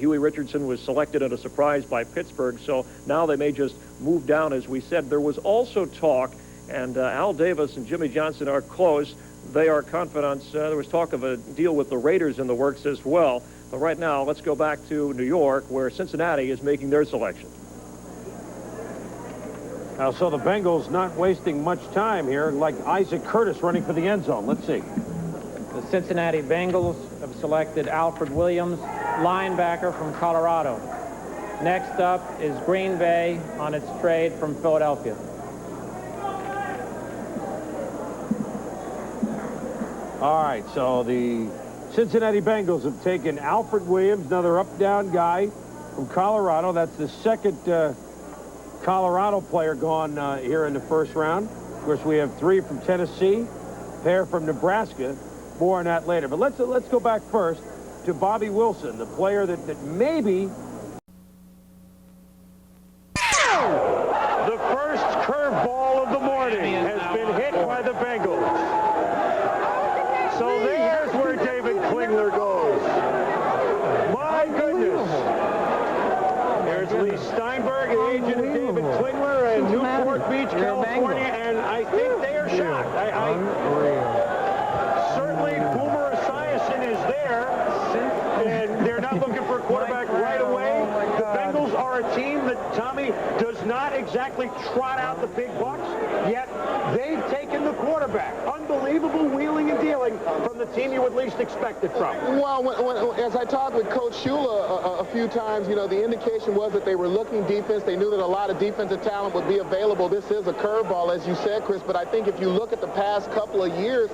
Huey Richardson was selected at a surprise by Pittsburgh, so now they may just move down, as we said. There was also talk, and Al Davis and Jimmy Johnson are close. They are confidants. There was talk of a deal with the Raiders in the works as well. But right now, let's go back to New York, where Cincinnati is making their selection. So the Bengals not wasting much time here, like Isaac Curtis running for the end zone. Let's see. The Cincinnati Bengals have selected Alfred Williams, linebacker from Colorado. Next up is Green Bay on its trade from Philadelphia. All right, so the Cincinnati Bengals have taken Alfred Williams, another up-down guy from Colorado. That's the second Colorado player gone here in the first round. Of course, we have 3 from Tennessee, a pair from Nebraska. More on that later. But let's go back first to Bobby Wilson, the player that maybe... The first curveball of the morning has been hit by the Bengals. So there's where David Klingler goes. My goodness. There's Lee Steinberg, the agent of David Klingler in Newport Beach, California, and I think they are shocked. Certainly Boomer Esiason is there, and they're not looking for a quarterback right away. The Bengals are a team that, Tommy, does not exactly trot out the big bucks, yet they've taken the quarterback. Unbelievable wheeling and dealing from the team you would least expect it from. Well, as I talked with Coach Shula a few times, you know, the indication was that they were looking defense. They knew that a lot of defensive talent would be available. This is a curveball, as you said, Chris, but I think if you look at the past couple of years,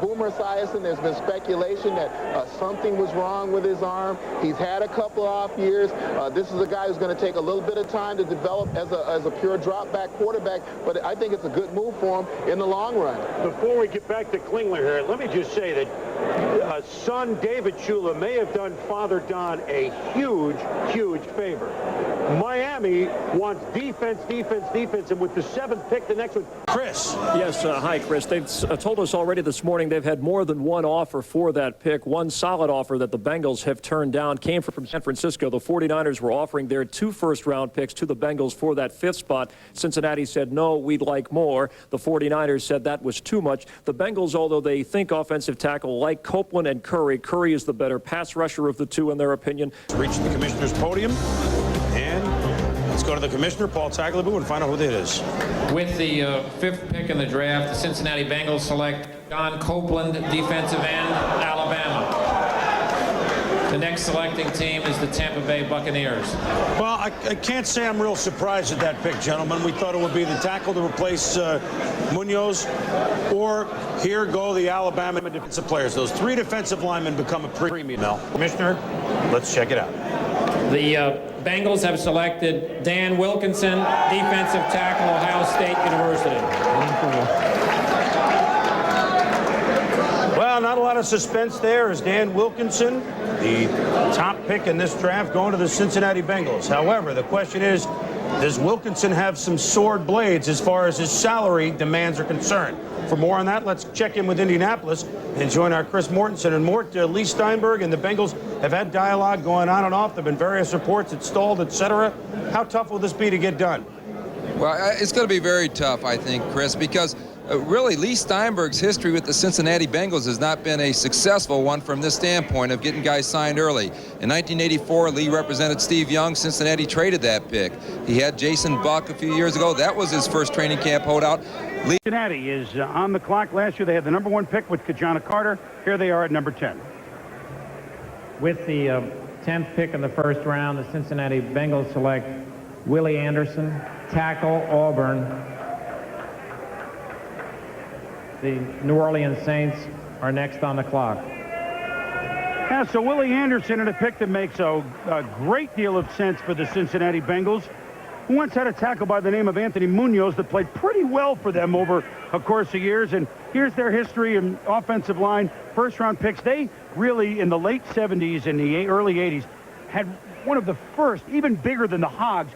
Boomer Esiason, there's been speculation that something was wrong with his arm. He's had a couple of off years. This is a guy who's going to take a little bit of time to develop as a pure drop-back quarterback, but I think it's a good move for him in the long run. Before we get back to Klingler here, let me just say that son David Shula may have done Father Don a huge, huge favor. Miami wants defense, defense, defense, and with the 7th pick, the next one. Chris. Yes, hi, Chris. They've told us already this morning they've had more than one offer for that pick. One solid offer that the Bengals have turned down came from San Francisco. The 49ers were offering their 2 first-round picks to the Bengals for that 5th spot. Cincinnati said, no, we'd like more. The 49ers said that was too much. The Bengals, although they think offensive tackle like Copeland and Curry, Curry is the better pass rusher of the two in their opinion. Reach the commissioner's podium, and let's go to the commissioner, Paul Tagliabue, and find out who it is. With the 5th pick in the draft, the Cincinnati Bengals select John Copeland, defensive end, Alabama. The next selecting team is the Tampa Bay Buccaneers. Well, I can't say I'm real surprised at that pick, gentlemen. We thought it would be the tackle to replace Munoz, or here go the Alabama defensive players. Those 3 defensive linemen become a premium. Now, Commissioner, let's check it out. The Bengals have selected Dan Wilkinson, defensive tackle, Ohio State University. Well, not a lot of suspense there as Dan Wilkinson, the top pick in this draft, going to the Cincinnati Bengals. However, the question is, does Wilkinson have some sword blades as far as his salary demands are concerned? For more on that, let's check in with Indianapolis and join our Chris Mortensen. And Mort, Lee Steinberg and the Bengals have had dialogue going on and off. There have been various reports it stalled, etc. How tough will this be to get done? Well, it's going to be very tough, I think, Chris, because really, Lee Steinberg's history with the Cincinnati Bengals has not been a successful one from this standpoint of getting guys signed early. In 1984, Lee represented Steve Young. Cincinnati traded that pick. He had Jason Buck a few years ago. That was his first training camp holdout. Cincinnati is on the clock. Last year, they had the number 1 pick with Kajana Carter. Here they are at number 10. With the 10th pick in the first round, the Cincinnati Bengals select Willie Anderson, tackle, Auburn. The New Orleans Saints are next on the clock. Yeah, so Willie Anderson in a pick that makes a great deal of sense for the Cincinnati Bengals, who once had a tackle by the name of Anthony Munoz that played pretty well for them over a course of years. And here's their history in offensive line, first-round picks. They really, in the late 70s and the early 80s, had one of the first, even bigger than the Hogs.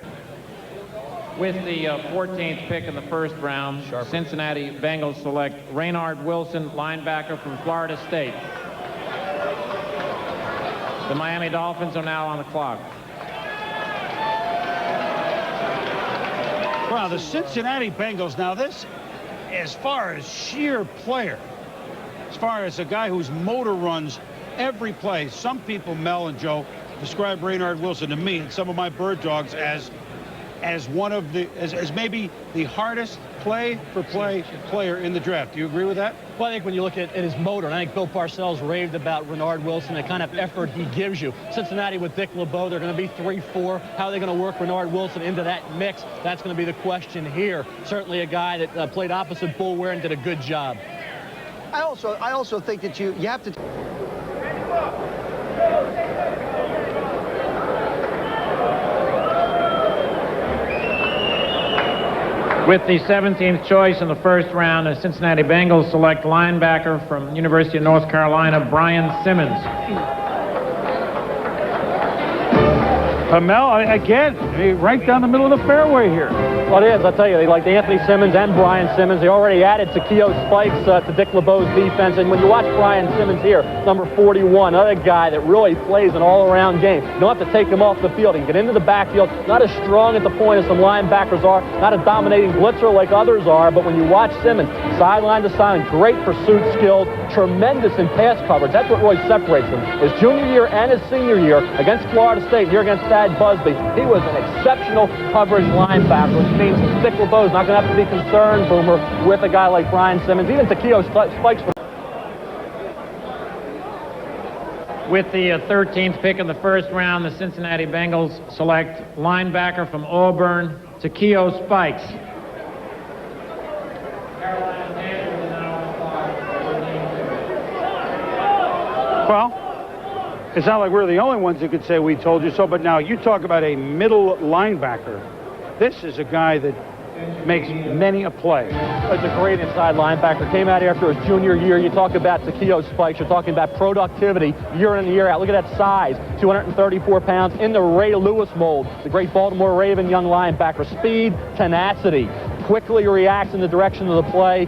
With the 14th pick in the first round, Cincinnati Bengals select Raynard Wilson, linebacker from Florida State. The Miami Dolphins are now on the clock. Well, the Cincinnati Bengals, now this, as far as sheer player, as far as a guy whose motor runs every play, some people, Mel and Joe, describe Raynard Wilson to me and some of my bird dogs as one of the, as maybe the hardest play-for-play player in the draft. Do you agree with that? Well, I think when you look at his motor, and I think Bill Parcells raved about Raynard Wilson, the kind of effort he gives you. Cincinnati with Dick LeBeau, they're going to be 3-4. How are they going to work Raynard Wilson into that mix? That's going to be the question here. Certainly a guy that played opposite Bull Ware and did a good job. I also think that you have to. With the 17th choice in the first round, the Cincinnati Bengals select linebacker from University of North Carolina, Brian Simmons. Mel, again, right down the middle of the fairway here. Well, it is. I'll tell you, they like Anthony Simmons and Brian Simmons. They already added Takeo Spikes to Dick LeBeau's defense. And when you watch Brian Simmons here, number 41, another guy that really plays an all-around game. You don't have to take him off the field. He can get into the backfield. Not as strong at the point as some linebackers are. Not a dominating blitzer like others are. But when you watch Simmons, sideline to sideline, great pursuit skills, tremendous in pass coverage. That's what really separates him. His junior year and his senior year against Florida State, here against Thad Busby, he was an exceptional coverage linebacker, which means Dick LeBeau's not going to have to be concerned, Boomer, with a guy like Brian Simmons, even Takeo Spikes. With the 13th pick in the first round, the Cincinnati Bengals select linebacker from Auburn, Takeo Spikes. Well, it's not like we're the only ones who could say we told you so, but now you talk about a middle linebacker. This is a guy that makes many a play. It's a great inside linebacker. Came out after his junior year. You talk about Takeo Spikes. You're talking about productivity year in and year out. Look at that size, 234 pounds in the Ray Lewis mold. The great Baltimore Raven young linebacker. Speed, tenacity. Quickly reacts in the direction of the play.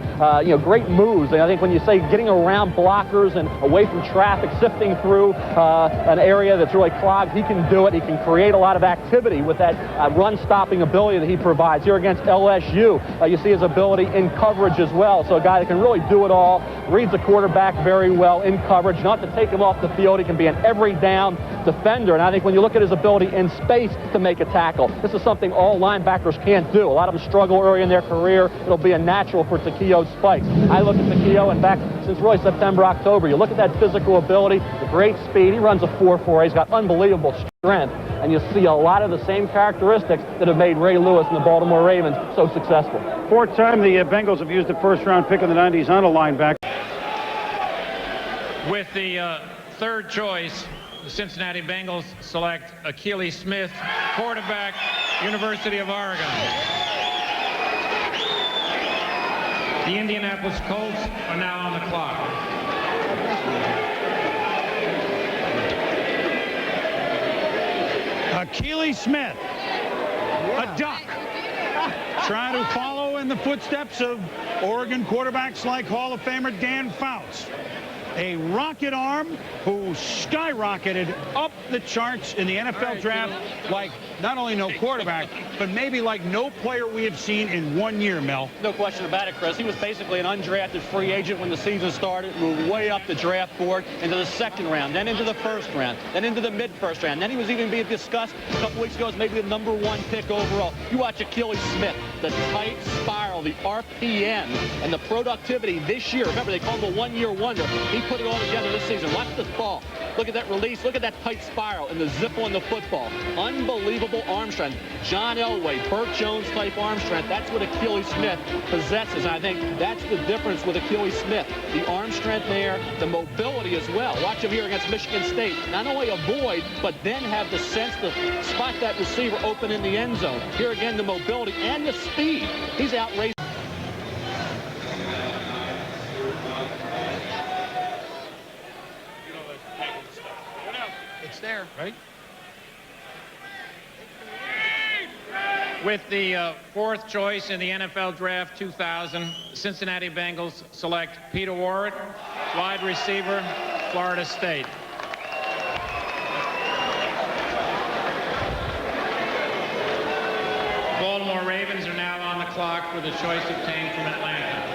Great moves. And I think when you say getting around blockers and away from traffic, sifting through an area that's really clogged, he can do it. He can create a lot of activity with that run-stopping ability that he provides. Here against LSU, you see his ability in coverage as well. So a guy that can really do it all, reads the quarterback very well in coverage. Not to take him off the field. He can be an every down defender. And I think when you look at his ability in space to make a tackle, this is something all linebackers can't do. A lot of them struggle early in their career. It'll be a natural for Takeo Spikes. I look at Takeo, and back since really September, October, you look at that physical ability, the great speed. He runs a 4.4. He's got unbelievable strength, and you see a lot of the same characteristics that have made Ray Lewis and the Baltimore Ravens so successful. Fourth time the Bengals have used the first-round pick in the 90s on a linebacker. With the third choice, the Cincinnati Bengals select Akili Smith, quarterback, University of Oregon. The Indianapolis Colts are now on the clock. Akili Smith, a duck, trying to follow in the footsteps of Oregon quarterbacks like Hall of Famer Dan Fouts. A rocket arm who skyrocketed up the charts in the NFL draft like not only no quarterback, but maybe like no player we have seen in 1 year, Mel. No question about it, Chris. He was basically an undrafted free agent when the season started, moved way up the draft board into the second round, then into the first round, then into the mid-first round. Then he was even being discussed a couple weeks ago as maybe the #1 pick overall. You watch Akili Smith, the tight spiral, the RPM, and the productivity this year. Remember, they called him a one-year wonder. He put it all together this season. Watch this ball. Look at that release. Look at that tight spiral and the zip on the football. Unbelievable arm strength. John Elway, Burt Jones type arm strength. That's what Akili Smith possesses. And I think that's the difference with Akili Smith. The arm strength there, the mobility as well. Watch him here against Michigan State. Not only avoid, but then have the sense to spot that receiver open in the end zone. Here again, the mobility and the speed. He's outrageous. It's there. Right? With the fourth choice in the NFL Draft 2000, Cincinnati Bengals select Peter Warrick, wide receiver, Florida State. clock for the choice obtained from Atlanta.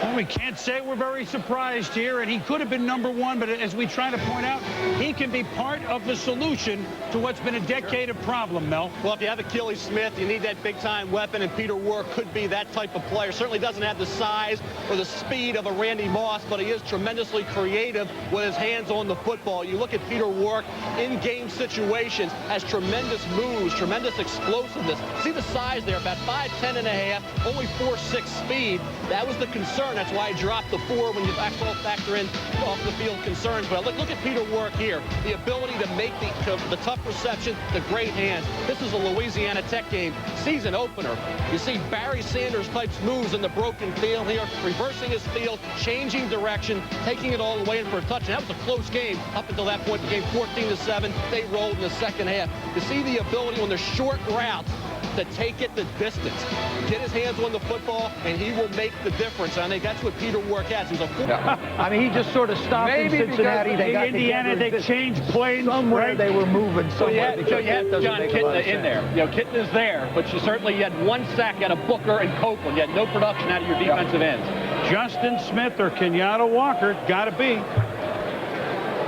Well, we can't say we're very surprised here, and he could have been number one, but as we try to point out, he can be part of the solution to what's been a decade of problem, Mel. Well, if you have Achilles Smith, you need that big-time weapon, and Peter Warrick could be that type of player. Certainly doesn't have the size or the speed of a Randy Moss, but he is tremendously creative with his hands on the football. You look at Peter Warrick in game situations, has tremendous moves, tremendous explosiveness. See the size there, about 5'10 and a half, only 4'6 speed. That was the concern. That's why he dropped the 4 when you actually factor in off the field concerns. But look at Peter Warrick here. The ability to make the tough reception, the great hands. This is a Louisiana Tech game, season opener. You see Barry Sanders types moves in the broken field here, reversing his field, changing direction, taking it all the way in for a touchdown. That was a close game up until that point. The game 14-7. They rolled in the second half. You see the ability on the short routes to take it the distance, get his hands on the football, and he will make the difference. I think that's what Peter Warrick has. He's I mean, he just sort of stopped in Cincinnati. They got Indiana, they changed planes. Somewhere they were moving. So you had John Kitna in there. You know, Kitna's there, but you certainly had one sack out of Booker and Copeland. You had no production out of your defensive ends. Justin Smith or Kenyatta Walker, gotta be.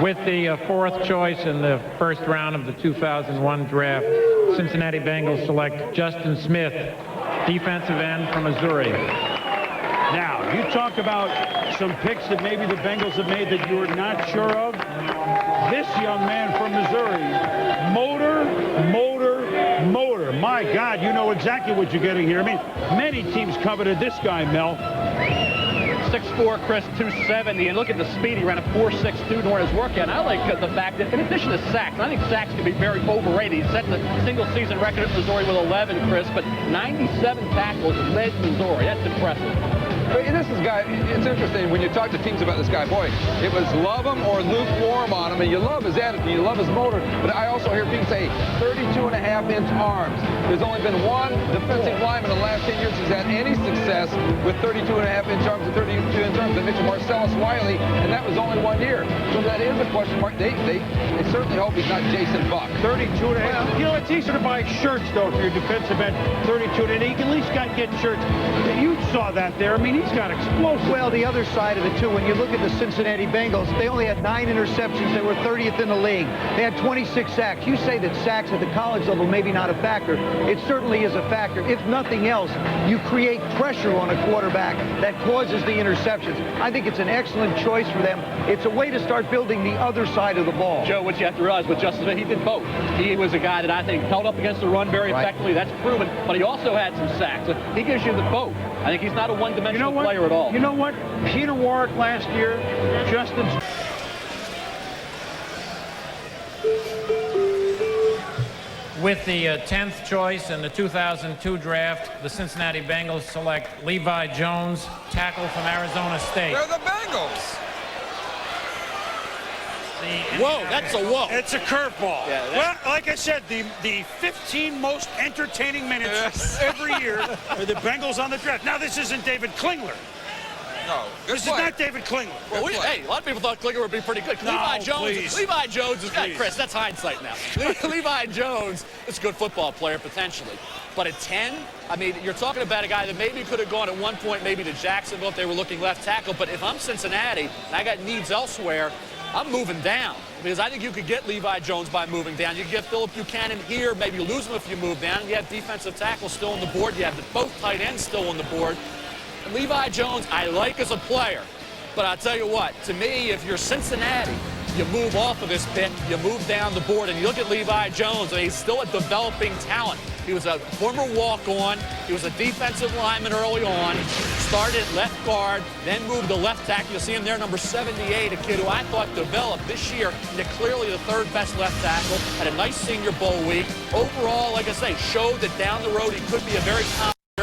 With the fourth choice in the first round of the 2001 draft, Cincinnati Bengals select Justin Smith, defensive end from Missouri. Now, you talk about some picks that maybe the Bengals have made that you were not sure of. This young man from Missouri, motor. My God, you know exactly what you're getting here. I mean, many teams coveted this guy, Mel. 6'4", Chris, 270, and look at the speed. He ran a 4.62 during his workout. And I like the fact that, in addition to sacks, I think sacks can be very overrated. He set the single-season record at Missouri with 11, Chris, but 97 tackles led Missouri. That's impressive. But this is guy, it's interesting when you talk to teams about this guy. Boy, it was love him or lukewarm on him, and you love his attitude, you love his motor. But I also hear people say 32.5-inch arms. There's only been one defensive lineman in the last 10 years who's had any success with 32.5-inch arms and 32-inch arms. They mentioned Marcellus Wiley, and that was only 1 year. So that is a question mark. They certainly hope he's not Jason Buck. 32.5. You know, it's easier to buy shirts, though, for your defensive end. 32, and he at least got to get shirts. You saw that there. I mean, he's got explosive. Well, the other side of it, too, when you look at the Cincinnati Bengals, they only had 9 interceptions. They were 30th in the league. They had 26 sacks. You say that sacks at the college level maybe not a factor. It certainly is a factor. If nothing else, you create pressure on a quarterback that causes the interceptions. I think it's an excellent choice for them. It's a way to start building the other side of the ball. Joe, what you have to realize with Justin Smith, he did both. He was a guy that I think held up against the run very effectively. That's proven. But he also had some sacks. So he gives you the both. I think he's not a one-dimensional player at all. You know what? Peter Warrick last year, Justin. With the 10th choice in the 2002 draft, the Cincinnati Bengals select Levi Jones, tackle from Arizona State. They're the Bengals. Whoa, that's a whoa. It's a curveball. Yeah, well, like I said, the 15 most entertaining minutes every year are the Bengals on the draft. Now, this isn't David Klingler. No, this is not David Klingler. Well, hey, a lot of people thought Klingler would be pretty good. No, Levi Jones is good, Chris. That's hindsight now. Levi Jones is a good football player, potentially. But at 10, I mean, you're talking about a guy that maybe could have gone at one point maybe to Jacksonville if they were looking left tackle. But if I'm Cincinnati and I got needs elsewhere, I'm moving down because I think you could get Levi Jones by moving down. You could get Phillip Buchanan here, maybe lose him if you move down. You have defensive tackle still on the board. You have both tight ends still on the board. And Levi Jones, I like as a player. But I'll tell you what, to me, if you're Cincinnati, you move off of this pick, you move down the board, and you look at Levi Jones, and he's still a developing talent. He was a former walk-on. He was a defensive lineman early on. Started left guard, then moved to left tackle. You'll see him there, number 78, a kid who I thought developed this year into clearly the third best left tackle. Had a nice Senior Bowl week. Overall, like I say, showed that down the road he could be a very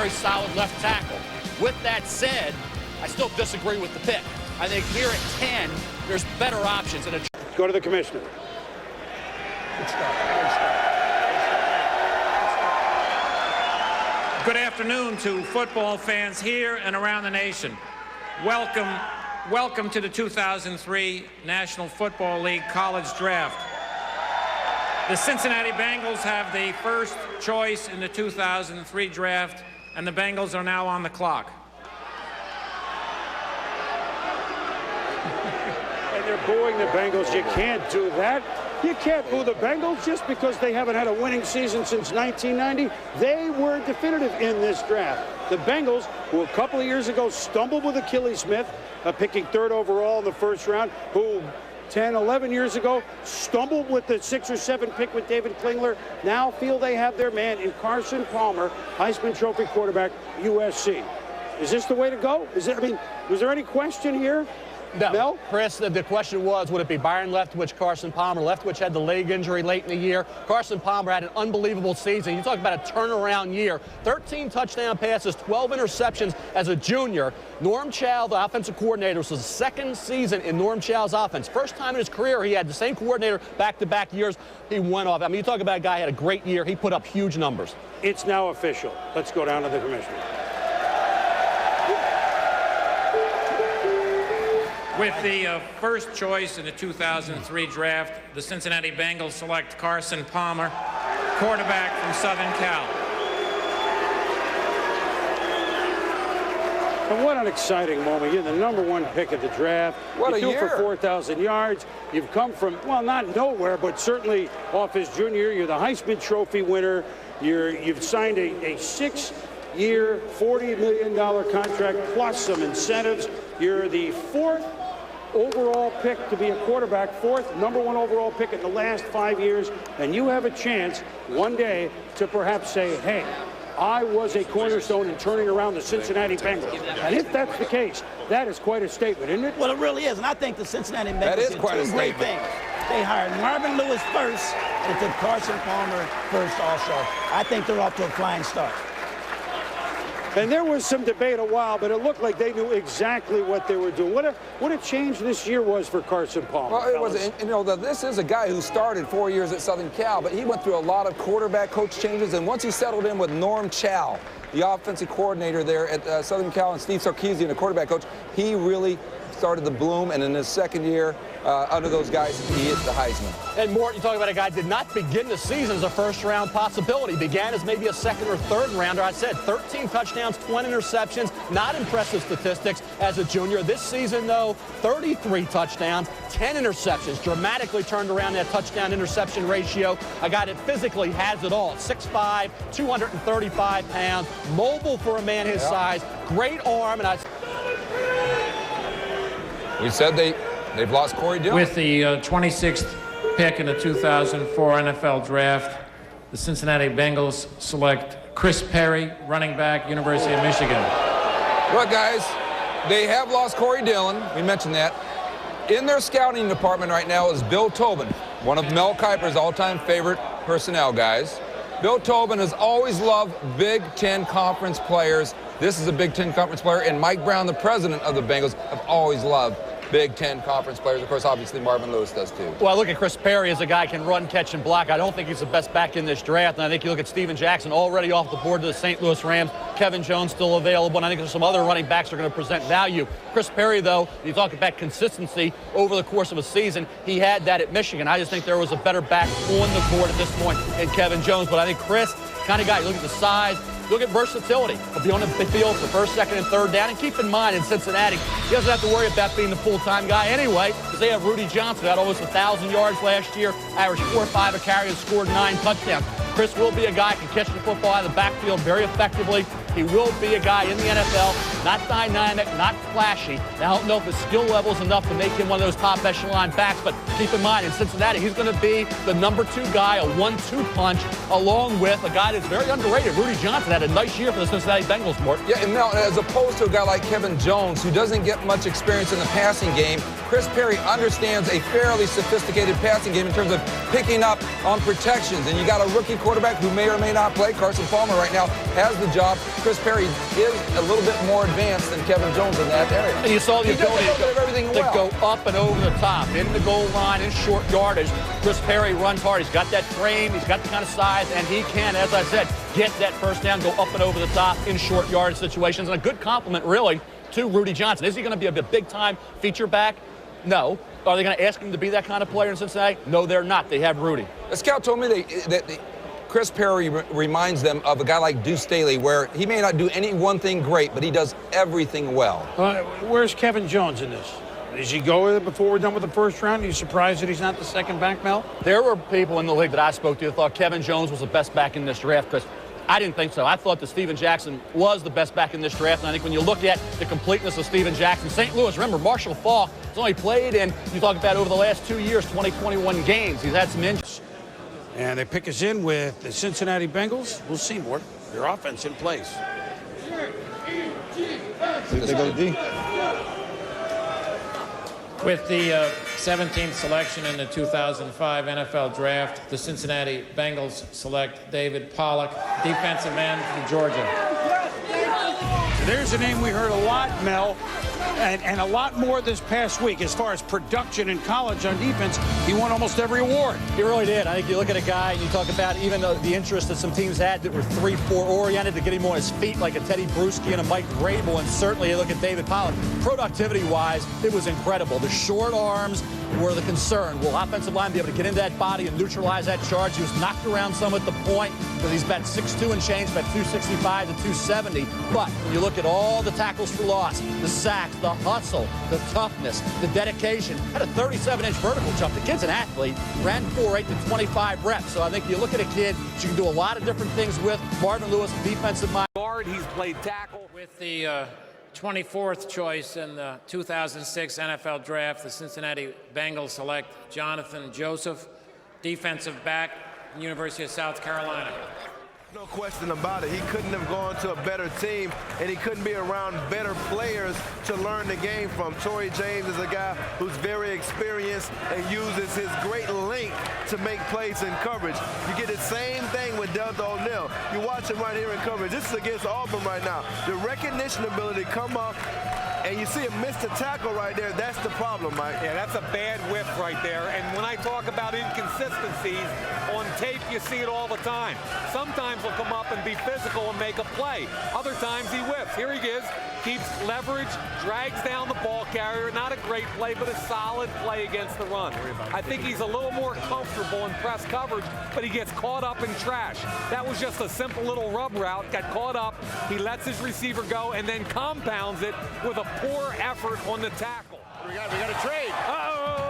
solid left tackle. With that said, I still disagree with the pick. I think here at 10, there's better options. Go to the commissioner. Good afternoon to football fans here and around the nation. Welcome to the 2003 National Football League College Draft. The Cincinnati Bengals have the first choice in the 2003 draft, and the Bengals are now on the clock. And they're booing the Bengals. You can't do that. You can't boo the Bengals just because they haven't had a winning season since 1990. They were definitive in this draft. The Bengals, who a couple of years ago stumbled with Achilles Smith, picking 3rd overall in the first round, who 10, 11 years ago stumbled with the 6 or 7 pick with David Klingler, now feel they have their man in Carson Palmer, Heisman Trophy quarterback, USC. Is this the way to go? Was there any question here? No, Mel? Chris, the question was, would it be Byron Leftwich, Carson Palmer? Leftwich had the leg injury late in the year. Carson Palmer had an unbelievable season. You talk about a turnaround year. 13 touchdown passes, 12 interceptions as a junior. Norm Chow, the offensive coordinator, was his 2nd season in Norm Chow's offense. First time in his career he had the same coordinator back-to-back years. He went off. I mean, you talk about a guy who had a great year. He put up huge numbers. It's now official. Let's go down to the commissioner. With the first choice in the 2003 draft, the Cincinnati Bengals select Carson Palmer, quarterback from Southern Cal. And what an exciting moment. You're the #1 pick of the draft. What a you year. for 4,000 yards. You've come from, well, not nowhere, but certainly off his junior year. You're the Heisman Trophy winner. You've signed a 6-year, $40 million contract plus some incentives. You're the 4th overall pick to be a quarterback, 4th #1 overall pick in the last 5 years, and you have a chance one day to perhaps say, hey, I was a cornerstone in turning around the Cincinnati Bengals. And if that's the case, that is quite a statement, isn't it? Well, it really is, and I think the Cincinnati Bengals That is did quite a two great statement. things. They hired Marvin Lewis first and took Carson Palmer first also. I think they're off to a flying start. And there was some debate a while, but it looked like they knew exactly what they were doing. What a change this year was for Carson Palmer. Well, it was, this is a guy who started 4 years at Southern Cal, but he went through a lot of quarterback coach changes, and once he settled in with Norm Chow, the offensive coordinator there at Southern Cal, and Steve Sarkisian, the quarterback coach, he really started to bloom, and in his 2nd year under those guys, he hit the Heisman. And Mort, you talk about a guy did not begin the season as a first-round possibility. Began as maybe a 2nd or 3rd rounder. I said 13 touchdowns, 20 interceptions. Not impressive statistics as a junior. This season, though, 33 touchdowns, 10 interceptions. Dramatically turned around that touchdown-interception ratio. A guy that physically has it all. 6'5", 235 pounds, mobile for a man his size, great arm, and We said they've lost Corey Dillon. With the 26th pick in the 2004 NFL Draft, the Cincinnati Bengals select Chris Perry, running back, University of Michigan. Look, guys, they have lost Corey Dillon. We mentioned that. In their scouting department right now is Bill Tobin, one of Mel Kiper's all-time favorite personnel guys. Bill Tobin has always loved Big Ten Conference players. This is a Big Ten Conference player, and Mike Brown, the president of the Bengals, have always loved Big Ten Conference players. Of course, obviously, Marvin Lewis does too. well, I look at Chris Perry as a guy who can run, catch, and block. I don't think he's the best back in this draft. And I think you look at Steven Jackson already off the board to the St. Louis Rams. Kevin Jones still available. And I think there's some other running backs that are going to present value. Chris Perry, though, you talk about consistency over the course of a season. He had that at Michigan. I just think there was a better back on the board at this point in Kevin Jones. But I think Chris, kind of guy, you look at the size, look at versatility. He'll be on the field for 1st, 2nd, and 3rd down. And keep in mind, in Cincinnati, he doesn't have to worry about being the full-time guy anyway, because they have Rudy Johnson, who had almost 1,000 yards last year, averaged 4 or 5 a carry, and scored 9 touchdowns. Chris will be a guy who can catch the football out of the backfield very effectively. He will be a guy in the NFL, not dynamic, not flashy. Now, I don't know if his skill level is enough to make him one of those top echelon backs, but keep in mind, in Cincinnati, he's going to be the #2 guy, a 1-2 punch, along with a guy that's very underrated. Rudy Johnson had a nice year for the Cincinnati Bengals, Mort. Yeah, and Mel, as opposed to a guy like Kevin Jones, who doesn't get much experience in the passing game, Chris Perry understands a fairly sophisticated passing game in terms of picking up on protections. And you got a rookie quarterback who may or may not play. Carson Palmer right now has the job. Chris Perry is a little bit more advanced than Kevin Jones in that area. And you saw the ability to go up and over the top, in the goal line, in short yardage. Chris Perry runs hard. He's got that frame. He's got the kind of size, and he can, as I said, get that first down, go up and over the top in short yardage situations. And a good compliment, really, to Rudy Johnson. Is he going to be a big-time feature back? No. Are they going to ask him to be that kind of player in Cincinnati? No, they're not. They have Rudy. The scout told me that Chris Perry reminds them of a guy like Deuce Staley, where he may not do any one thing great, but he does everything well. Where's Kevin Jones in this? Does he go with it before we're done with the first round? Are you surprised that he's not the second back, Mel? There were people in the league that I spoke to who thought Kevin Jones was the best back in this draft, because I didn't think so. I thought that Steven Jackson was the best back in this draft, and I think when you look at the completeness of Steven Jackson, St. Louis, remember, Marshall Faulk has only played in, you talk about over the last 2 years, 21 games. He's had some injuries. And they pick us in with the Cincinnati Bengals. We'll see more. Their offense in place. They go D. With the 17th selection in the 2005 NFL Draft, the Cincinnati Bengals select David Pollock, defensive end for Georgia. There's a name we heard a lot, Mel, and a lot more this past week as far as production in college on defense. He won almost every award. He really did. I think you look at a guy and you talk about even the interest that some teams had that were 3-4 oriented to get him on his feet, like a Teddy Bruschi and a Mike Vrabel, and certainly you look at David Pollock. Productivity-wise, it was incredible. The short arms were the concern. Will offensive line be able to get into that body and neutralize that charge? He was knocked around some at the point, because he's about 6'2" and change, about 265 to 270. But when you look at all the tackles for loss, the sacks, the hustle, the toughness, the dedication, had a 37-inch vertical jump. The kid's an athlete, ran 4.8 to 25 reps. So I think you look at a kid that you can do a lot of different things with. Marvin Lewis, defensive mind. Guard, he's played tackle. With the 24th choice in the 2006 NFL Draft, the Cincinnati Bengals select Jonathan Joseph, defensive back, University of South Carolina. No question about it. He couldn't have gone to a better team, and he couldn't be around better players to learn the game from. Torrey James is a guy who's very experienced and uses his great length to make plays in coverage. You get the same thing with Delta O'Neal. You watch him right here in coverage. This is against Auburn right now. The recognition ability come up, and you see him miss the tackle right there. That's the problem, Mike. Yeah, that's a bad whiff right there. And when I talk about inconsistencies, on tape you see it all the time. Sometimes he'll come up and be physical and make a play. Other times he whiffs. Here he is, keeps leverage, drags down the ball carrier. Not a great play, but a solid play against the run. I think he's a little more comfortable in press coverage, but he gets caught up in trash. That was just a simple little rub route, got caught up. He lets his receiver go and then compounds it with a poor effort on the tackle. We got a trade. Uh-oh!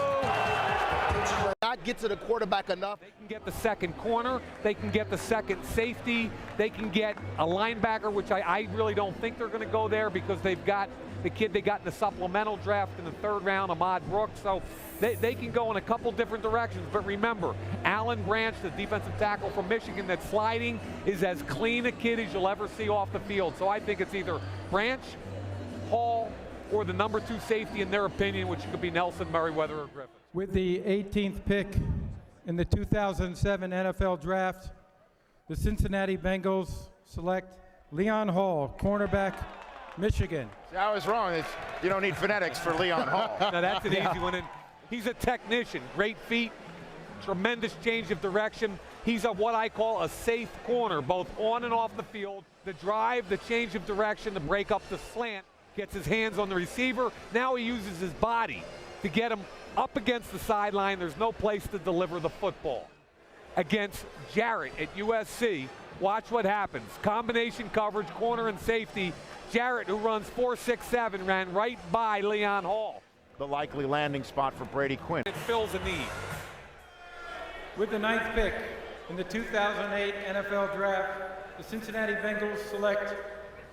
Not get to the quarterback enough. They can get the second corner. They can get the second safety. They can get a linebacker, which I really don't think they're going to go there, because they've got the kid they got in the supplemental draft in the 3rd round, Ahmad Brooks. So they can go in a couple different directions. But remember, Alan Branch, the defensive tackle from Michigan that's sliding, is as clean a kid as you'll ever see off the field. So I think it's either Branch, Hall, or the number 2 safety in their opinion, which could be Nelson, Merriweather, or Griffin. With the 18th pick in the 2007 NFL Draft, the Cincinnati Bengals select Leon Hall, cornerback, Michigan. I was wrong. You don't need phonetics for Leon Hall. Now that's an easy one. And he's a technician. Great feet, tremendous change of direction. He's what I call a safe corner, both on and off the field. The drive, the change of direction, to break up the slant, gets his hands on the receiver. Now he uses his body to get him up against the sideline. There's no place to deliver the football. Against Jarrett at USC, watch what happens. Combination coverage, corner and safety. Jarrett, who runs 4.67, ran right by Leon Hall. The likely landing spot for Brady Quinn. It fills a need. With the 9th pick in the 2008 NFL Draft, the Cincinnati Bengals select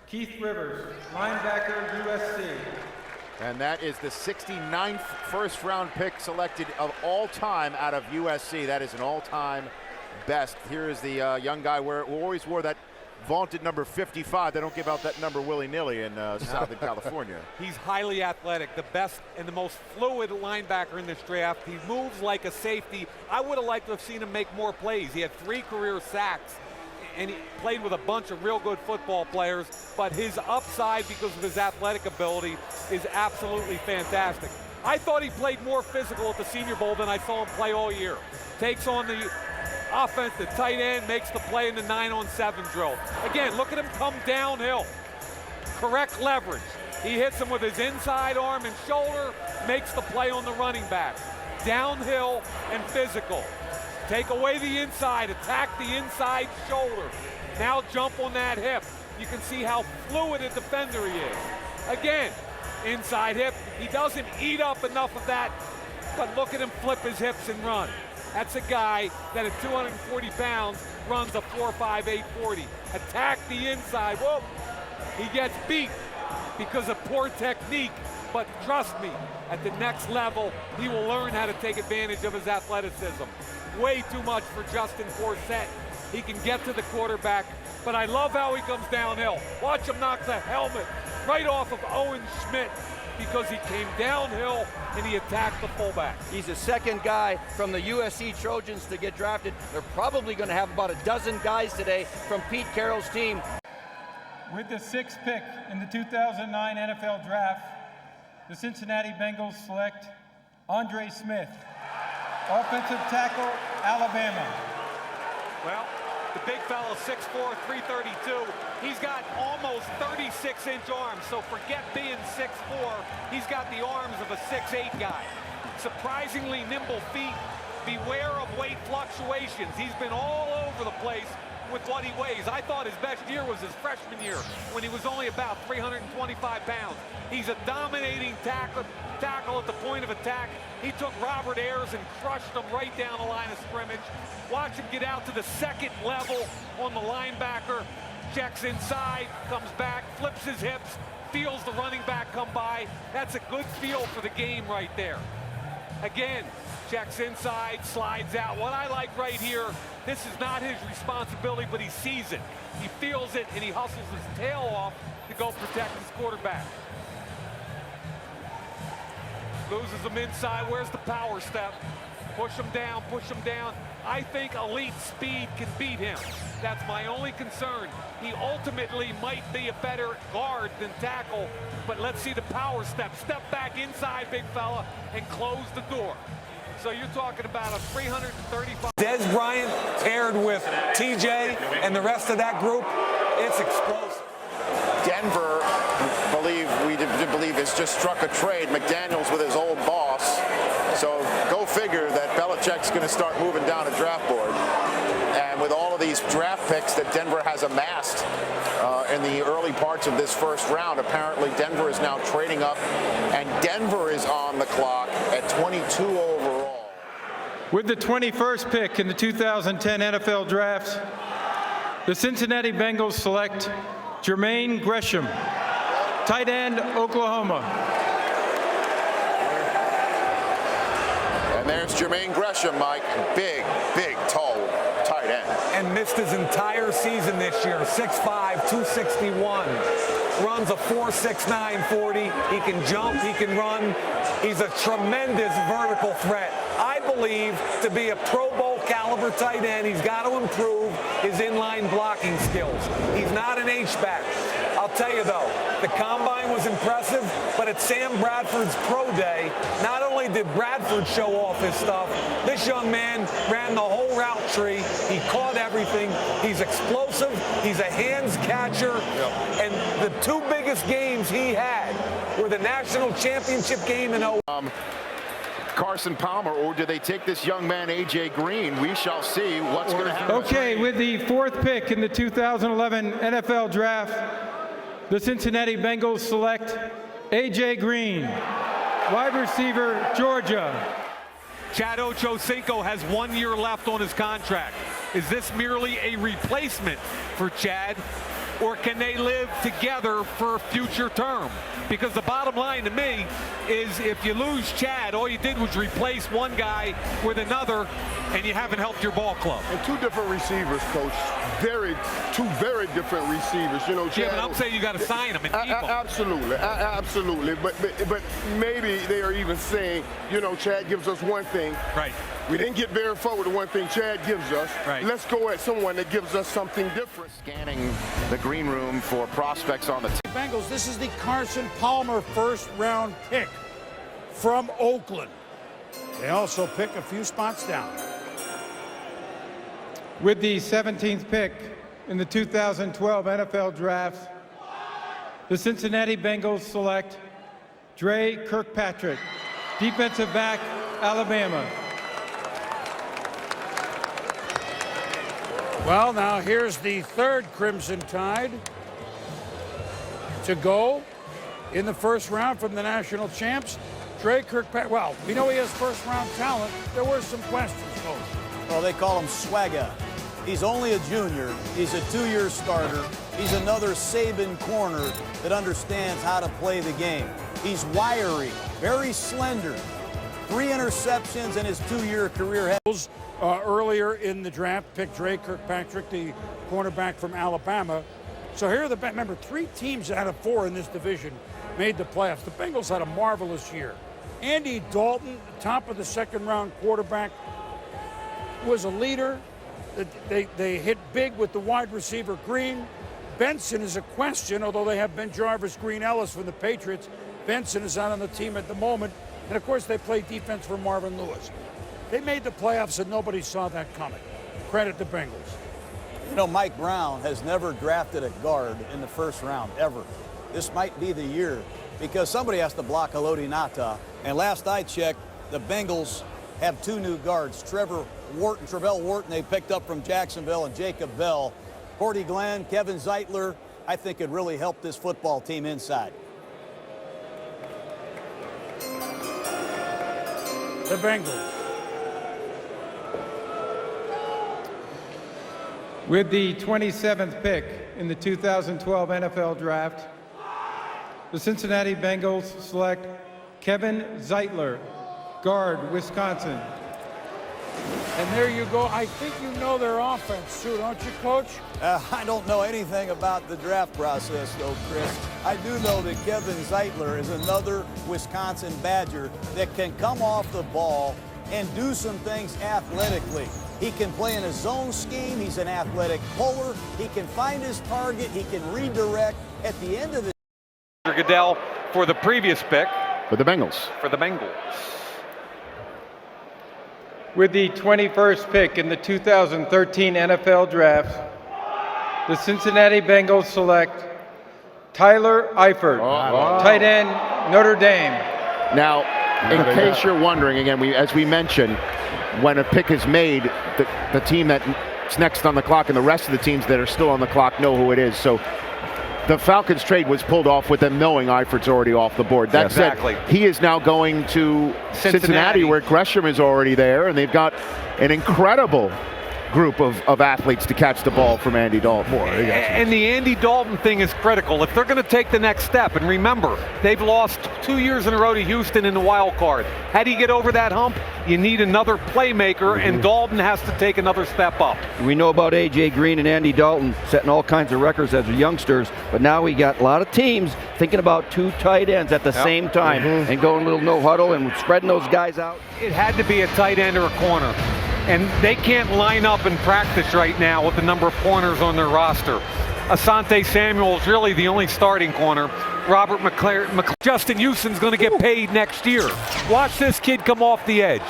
Keith Rivers, linebacker, USC. And that is the 69th first-round pick selected of all time out of USC. That is an all-time best. Here is the young guy who always wore that vaunted number 55. They don't give out that number willy-nilly in Southern California. He's highly athletic, the best and the most fluid linebacker in this draft. He moves like a safety. I would have liked to have seen him make more plays. He had 3 career sacks, and he played with a bunch of real good football players, but his upside, because of his athletic ability, is absolutely fantastic. I thought he played more physical at the Senior Bowl than I saw him play all year. Takes on the offense, the tight end, makes the play in the 9-on-7 drill. Again, look at him come downhill. Correct leverage. He hits him with his inside arm and shoulder, makes the play on the running back. Downhill and physical. Take away the inside, attack the inside shoulder. Now jump on that hip. You can see how fluid a defender he is. Again, inside hip. He doesn't eat up enough of that, but look at him flip his hips and run. That's a guy that at 240 pounds runs a 4.5, 840. Attack the inside. Whoa, he gets beat because of poor technique, but trust me, at the next level, he will learn how to take advantage of his athleticism. Way too much for Justin Forsett. He can get to the quarterback, but I love how he comes downhill. Watch him knock the helmet right off of Owen Schmidt because he came downhill and he attacked the fullback. He's the second guy from the USC Trojans to get drafted. They're probably going to have about a dozen guys today from Pete Carroll's team. With the 6th pick in the 2009 NFL Draft, the Cincinnati Bengals select Andre Smith, offensive tackle, Alabama. Well, the big fella, 6'4", 332. He's got almost 36-inch arms, so forget being 6'4". He's got the arms of a 6'8" guy. Surprisingly nimble feet. Beware of weight fluctuations. He's been all over the place with what he weighs. I thought his best year was his freshman year when he was only about 325 pounds. He's a dominating tackle at the point of attack. He took Robert Ayers and crushed him right down the line of scrimmage. Watch him get out to the second level on the linebacker, checks inside, comes back, flips his hips, feels the running back come by. That's a good feel for the game right there. Again, checks inside, slides out. What I like right here, this is not his responsibility, but he sees it. He feels it, and he hustles his tail off to go protect his quarterback. Loses him inside. Where's the power step? Push him down, push him down. I think elite speed can beat him. That's my only concern. He ultimately might be a better guard than tackle, but let's see the power step. Step back inside, big fella, and close the door. So you're talking about a 335. Des Bryant paired with TJ and the rest of that group, it's explosive. Denver, believe has just struck a trade. McDaniels with his old boss. So go figure that Belichick's going to start moving down a draft board. And with all of these draft picks that Denver has amassed in the early parts of this first round, apparently Denver is now trading up, and Denver is on the clock at 22 overall. With the 21st pick in the 2010 NFL Draft, the Cincinnati Bengals select Jermaine Gresham, tight end, Oklahoma. And there's Jermaine Gresham, Mike. Big, tall tight end. And missed his entire season this year. 6'5", 261. Runs a 4.69 40. He can jump, he can run. He's a tremendous vertical threat. I believe to be a Pro Bowl caliber tight end, he's got to improve his inline blocking skills. He's not an H-back. I'll tell you though, the combine was impressive, but at Sam Bradford's pro day, not only did Bradford show off his stuff, this young man ran the whole route tree. He caught everything. He's explosive. He's a hands catcher. And the two biggest games he had were the national championship game in Carson Palmer, or do they take this young man, A.J. Green? We shall see what's going to happen. Okay, with the 4th pick in the 2011 NFL Draft, the Cincinnati Bengals select A.J. Green, wide receiver, Georgia. Chad Ochocinco has 1 year left on his contract. Is this merely a replacement for Chad, or can they live together for a future term? Because the bottom line to me is if you lose Chad, all you did was replace one guy with another, and you haven't helped your ball club. And two different receivers, Coach. Two very different receivers. You know, Chad, yeah, but I'm saying you got to sign them and keep them. Absolutely, absolutely. But maybe they are even saying, you know, Chad gives us one thing. Right. We didn't get very far with the one thing Chad gives us. Right. Let's go at someone that gives us something different. Scanning the green room for prospects on the team. Bengals, this is the Carson Palmer first-round pick from Oakland. They also pick a few spots down. With the 17th pick in the 2012 NFL Draft, the Cincinnati Bengals select Dre Kirkpatrick, defensive back, Alabama. Well, now here's the third Crimson Tide to go in the first round from the national champs. Dre Kirkpatrick, well, we know he has first-round talent. There were some questions, folks. Well, they call him Swagga. He's only a junior. He's a 2-year starter. He's another Saban corner that understands how to play the game. He's wiry, very slender. 3 interceptions in his 2-year career. Earlier in the draft, picked Dre Kirkpatrick, the cornerback from Alabama. So here are the, remember, 3 teams out of 4 in this division made the playoffs. The Bengals had a marvelous year. Andy Dalton, top of the second-round quarterback, was a leader. They hit big with the wide receiver Green. Benson is a question, although they have Ben Jarvis, Green Ellis from the Patriots. Benson is out on the team at the moment. And, of course, they play defense for Marvin Lewis. They made the playoffs and nobody saw that coming. Credit the Bengals. You know, Mike Brown has never drafted a guard in the first round, ever. This might be the year because somebody has to block Haloti Ngata. And last I checked, the Bengals have 2 new guards, Travell Wharton, they picked up from Jacksonville, and Jacob Bell. Cordy Glenn, Kevin Zeitler, I think could really help this football team inside. The Bengals. With the 27th pick in the 2012 NFL Draft, the Cincinnati Bengals select Kevin Zeitler, guard, Wisconsin. And there you go. I think you know their offense, too, don't you, Coach? I don't know anything about the draft process, though, Chris. I do know that Kevin Zeitler is another Wisconsin Badger that can come off the ball and do some things athletically. He can play in a zone scheme. He's an athletic puller. He can find his target. He can redirect. At the end of the Goodell for the previous pick. For the Bengals. For the Bengals. With the 21st pick in the 2013 NFL Draft, the Cincinnati Bengals select Tyler Eifert, tight end, Notre Dame. Now, in case you're wondering, again, as we mentioned, when a pick is made, the team that's next on the clock and the rest of the teams that are still on the clock know who it is. So the Falcons trade was pulled off with them knowing Eifert's already off the board. That said, he is now going to Cincinnati, where Gresham is already there, and they've got an incredible group of athletes to catch the ball from Andy Dalton. And the Andy Dalton thing is critical. If they're going to take the next step, and remember, they've lost 2 years in a row to Houston in the wild card. How do you get over that hump? You need another playmaker, and Dalton has to take another step up. We know about A.J. Green and Andy Dalton setting all kinds of records as youngsters, but now we got a lot of teams thinking about 2 tight ends at the same time and going a little no huddle and spreading those guys out. It had to be a tight end or a corner. And they can't line up in practice right now with the number of corners on their roster. Asante Samuel is really the only starting corner. Robert McClaren, Justin Houston's going to get paid next year. Watch this kid come off the edge.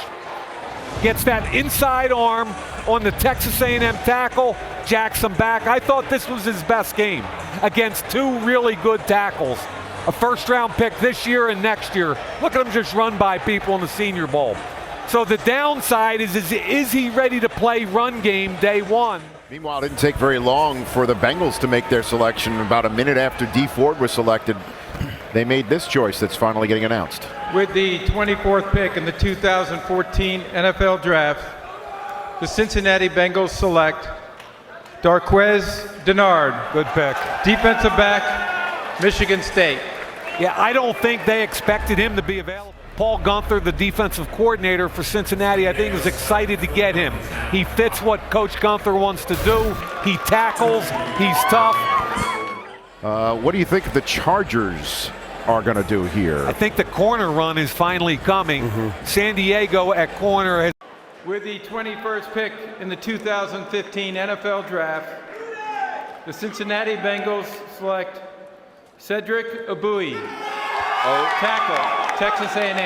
Gets that inside arm on the Texas A&M tackle, jacks him back. I thought this was his best game against 2 really good tackles. A first-round pick this year and next year. Look at him just run by people in the Senior Bowl. So the downside is he ready to play run game day one? Meanwhile, it didn't take very long for the Bengals to make their selection. About a minute after Dee Ford was selected, they made this choice that's finally getting announced. With the 24th pick in the 2014 NFL Draft, the Cincinnati Bengals select Darqueze Dennard. Good pick. Defensive back, Michigan State. Yeah, I don't think they expected him to be available. Paul Gunther, the defensive coordinator for Cincinnati, I think was excited to get him. He fits what Coach Gunther wants to do. He tackles, he's tough. What do you think the Chargers are going to do here? I think the corner run is finally coming. San Diego at corner has. With the 21st pick in the 2015 NFL Draft, the Cincinnati Bengals select Cedric Abui, tackle, Texas A&M.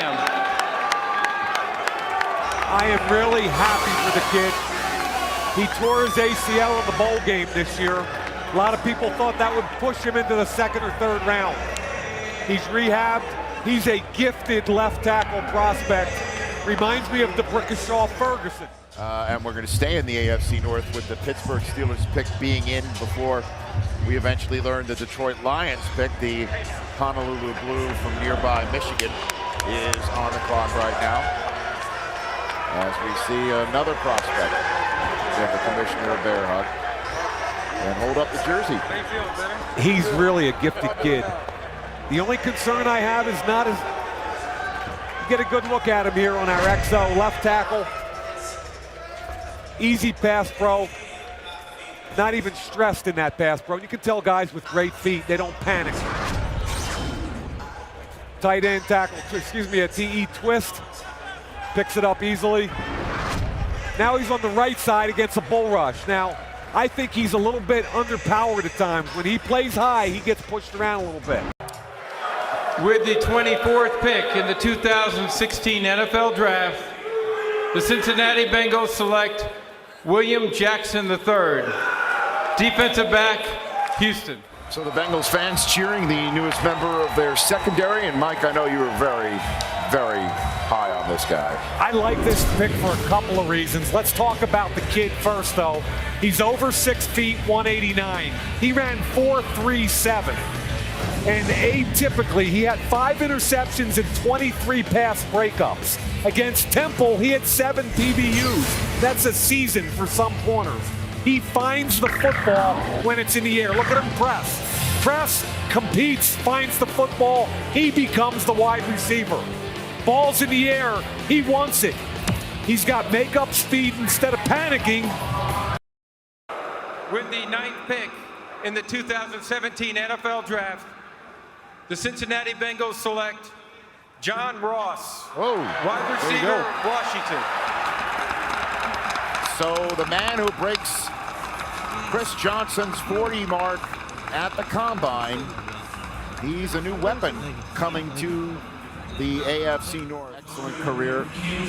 I am really happy for the kid. He tore his ACL in the bowl game this year. A lot of people thought that would push him into the 2nd or 3rd round. He's rehabbed. He's a gifted left tackle prospect. Reminds me of the Brickashaw Ferguson. And we're going to stay in the AFC North with the Pittsburgh Steelers pick being in before we eventually learn the Detroit Lions pick. The Honolulu Blue from nearby Michigan is on the clock right now. As we see another prospect give the commissioner a bear hug and hold up the jersey. He's really a gifted kid. The only concern I have is not as... Get a good look at him here on our XO left tackle. Easy pass pro. Not even stressed in that pass pro. You can tell guys with great feet, they don't panic. Tight end tackle, a TE twist. Picks it up easily. Now he's on the right side against a bull rush. Now, I think he's a little bit underpowered at times. When he plays high, he gets pushed around a little bit. With the 24th pick in the 2016 NFL Draft, the Cincinnati Bengals select William Jackson III, defensive back, Houston. So the Bengals fans cheering the newest member of their secondary. And Mike, I know you were very, very high on this guy. I like this pick for a couple of reasons. Let's talk about the kid first, though. He's over 6 feet, 189. He ran 4.37. And atypically, he had 5 interceptions and 23 pass breakups. Against Temple, he had 7 PBUs. That's a season for some corners. He finds the football when it's in the air. Look at him press. Press, competes, finds the football. He becomes the wide receiver. Ball's in the air. He wants it. He's got make-up speed instead of panicking. With the 9th pick in the 2017 NFL Draft, the Cincinnati Bengals select John Ross, wide receiver, Washington. So the man who breaks Chris Johnson's 40 mark at the Combine, he's a new weapon coming to the AFC North. Excellent career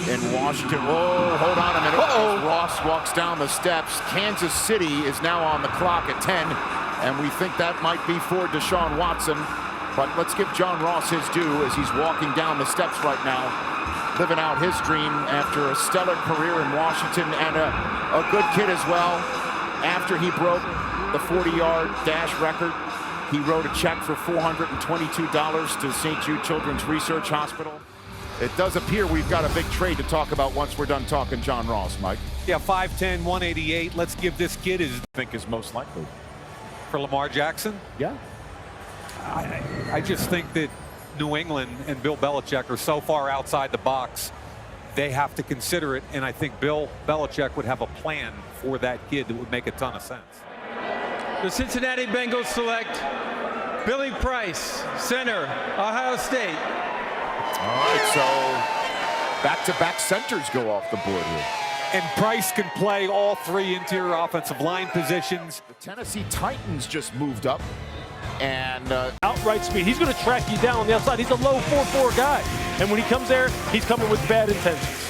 in Washington. Whoa, hold on a minute. As Ross walks down the steps. Kansas City is now on the clock at 10, and we think that might be for Deshaun Watson. But let's give John Ross his due as he's walking down the steps right now, living out his dream after a stellar career in Washington and a good kid as well. After he broke the 40-yard dash record, he wrote a check for $422 to St. Jude Children's Research Hospital. It does appear we've got a big trade to talk about once we're done talking John Ross, Mike. Yeah, 5'10", 188. Let's give this kid his... I think is most likely. For Lamar Jackson? Yeah. I just think that New England and Bill Belichick are so far outside the box, they have to consider it, and I think Bill Belichick would have a plan for that kid that would make a ton of sense. The Cincinnati Bengals select Billy Price, center, Ohio State. All right, so back-to-back centers go off the board here. And Price can play all 3 interior offensive line positions. The Tennessee Titans just moved up. And outright speed. He's going to track you down on the outside. He's a low 4.4 guy. And when he comes there, he's coming with bad intentions.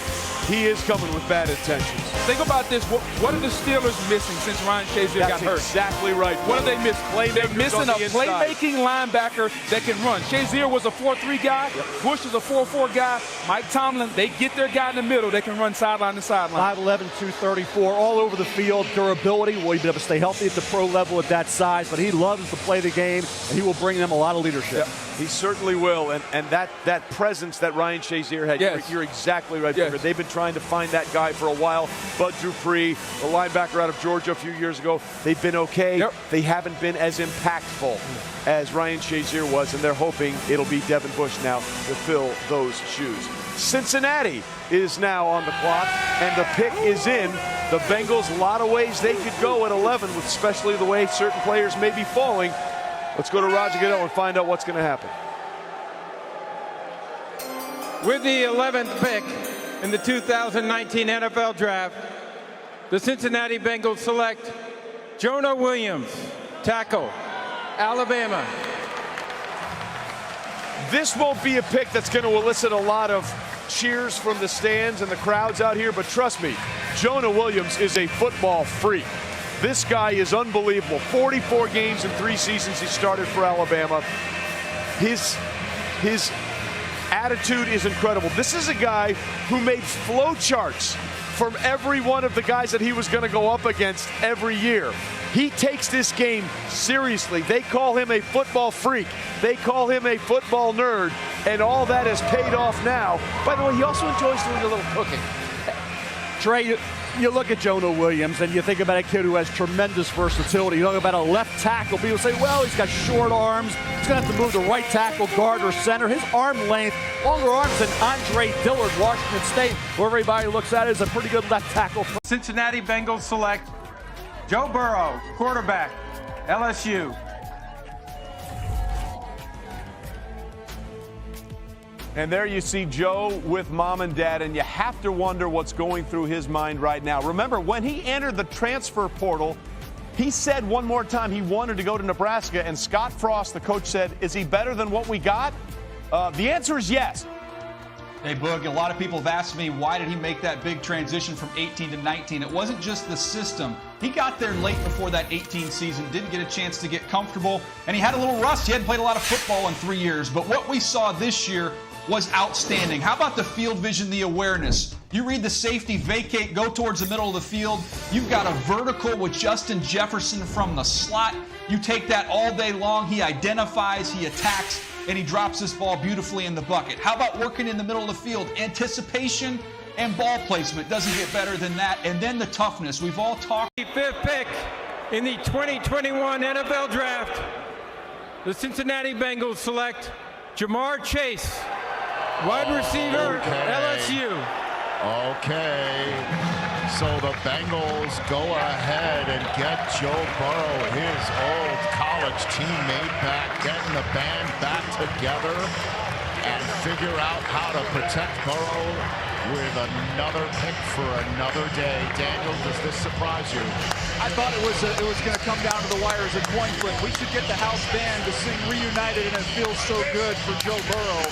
He is coming with bad intentions. Think about this. What are the Steelers missing since Ryan Shazier got hurt? Exactly right. What are they missing? They're missing a playmaking linebacker that can run. Shazier was a 4.3 guy. Yep. Bush is a 4.4 guy. Mike Tomlin, they get their guy in the middle. They can run sideline to sideline. 5'11", 234, all over the field. Durability. Will he be able to stay healthy at the pro level at that size? But he loves to play the game, and he will bring them a lot of leadership. Yeah, he certainly will. And that presence that Ryan Shazier had, you're exactly right. Yes. They've been trying to find that guy for a while. Bud Dupree, the linebacker out of Georgia a few years ago, they've been okay. Yep. They haven't been as impactful as Ryan Shazier was, and they're hoping it'll be Devin Bush now to fill those shoes. Cincinnati is now on the clock, and the pick is in. The Bengals, a lot of ways they could go at 11, with especially the way certain players may be falling. Let's go to Roger Goodell and find out what's going to happen. With the 11th pick in the 2019 NFL Draft, the Cincinnati Bengals select Jonah Williams, tackle, Alabama. This won't be a pick that's going to elicit a lot of cheers from the stands and the crowds out here, but trust me, Jonah Williams is a football freak. This guy is unbelievable. 44 games in 3 seasons he started for Alabama. His attitude is incredible. This is a guy who made flow charts from every one of the guys that he was going to go up against every year. He takes this game seriously. They call him a football freak. They call him a football nerd, and all that has paid off now. By the way, he also enjoys doing a little cooking. Trey, you look at Jonah Williams and you think about a kid who has tremendous versatility. You talk about a left tackle. People say, well, he's got short arms. He's going to have to move to right tackle, guard, or center. His arm length, longer arms than Andre Dillard, Washington State, where everybody looks at it as a pretty good left tackle. Cincinnati Bengals select Joe Burrow, quarterback, LSU. And there you see Joe with mom and dad, and you have to wonder what's going through his mind right now. Remember, when he entered the transfer portal, he said one more time he wanted to go to Nebraska, and Scott Frost, the coach, said, is he better than what we got? The answer is yes. Hey, Boog, a lot of people have asked me, why did he make that big transition from 18 to 19? It wasn't just the system. He got there late before that 18 season, didn't get a chance to get comfortable, and he had a little rust. He hadn't played a lot of football in 3 years, but what we saw this year was outstanding. How about the field vision, the awareness? You read the safety vacate, go towards the middle of the field. You've got a vertical with Justin Jefferson from the slot. You take that all day long. He identifies, he attacks, and he drops this ball beautifully in the bucket. How about working in the middle of the field? Anticipation and ball placement. Doesn't get better than that. And then the toughness. We've all talked. The 5th pick in the 2021 NFL Draft, the Cincinnati Bengals select Jamar Chase, wide receiver, LSU. Okay, so the Bengals go ahead and get Joe Burrow, his old college teammate, back, getting the band back together and figure out how to protect Burrow with another pick for another day. Daniel, does this surprise you? I thought it was going to come down to the wire as a coin flip. We should get the house band to sing Reunited, and it feels so good for Joe Burrow.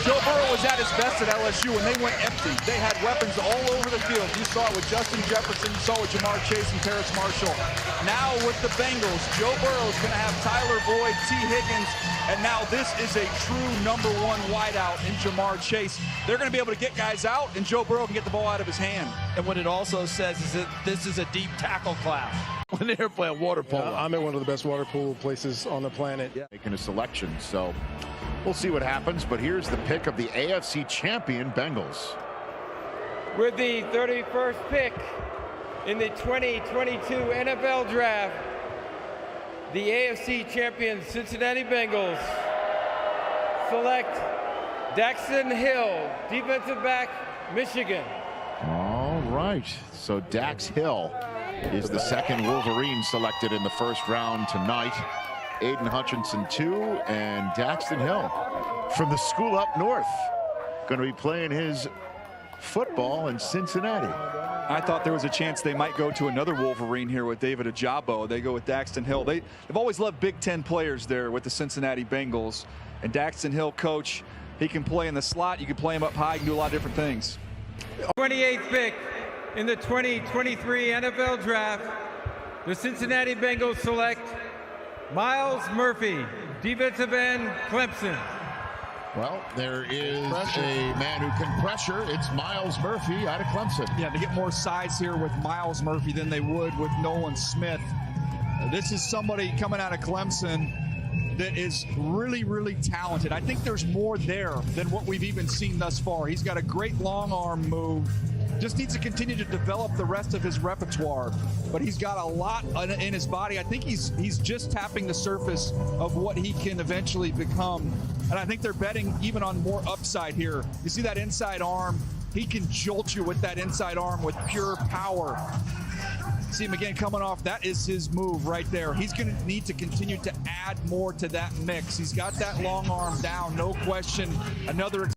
Joe Burrow was at his best at LSU when they went empty. They had weapons all over the field. You saw it with Justin Jefferson, you saw it with Jamar Chase and Terrace Marshall. Now with the Bengals, Joe Burrow is going to have Tyler Boyd, T. Higgins, and now this is a true number one wideout in Jamar Chase. They're going to be able to get guys out, and Joe Burrow can get the ball out of his hand. And what it also says is that this is a deep tackle class. When they're playing water polo. I'm at one of the best water polo places on the planet. Making a selection, so we'll see what happens, but here's the pick of the AFC champion Bengals. With the 31st pick in the 2022 NFL Draft, the AFC champion Cincinnati Bengals select Daxton Hill, defensive back, Michigan. All right, so Dax Hill is the second Wolverine selected in the first round tonight. Aiden Hutchinson 2 and Daxton Hill from the school up north, going to be playing his football in Cincinnati. I thought there was a chance they might go to another Wolverine here with David Ojabo. They go with Daxton Hill. They've always loved Big Ten players there with the Cincinnati Bengals. And Daxton Hill, coach, he can play in the slot. You can play him up high. You can do a lot of different things. 28th pick in the 2023 NFL Draft, the Cincinnati Bengals select Myles Murphy, defensive end, Clemson. Well, there is a man who can pressure. It's Myles Murphy out of Clemson. Yeah, they get more size here with Myles Murphy than they would with Nolan Smith. This is somebody coming out of Clemson that is really, really talented. I think there's more there than what we've even seen thus far. He's got a great long arm move. Just needs to continue to develop the rest of his repertoire, but he's got a lot in his body. I think he's just tapping the surface of what he can eventually become, and I think they're betting even on more upside here. You see that inside arm? He can jolt you with that inside arm with pure power. See him again coming off. That is his move right there. He's going to need to continue to add more to that mix. He's got that long arm down, no question. Another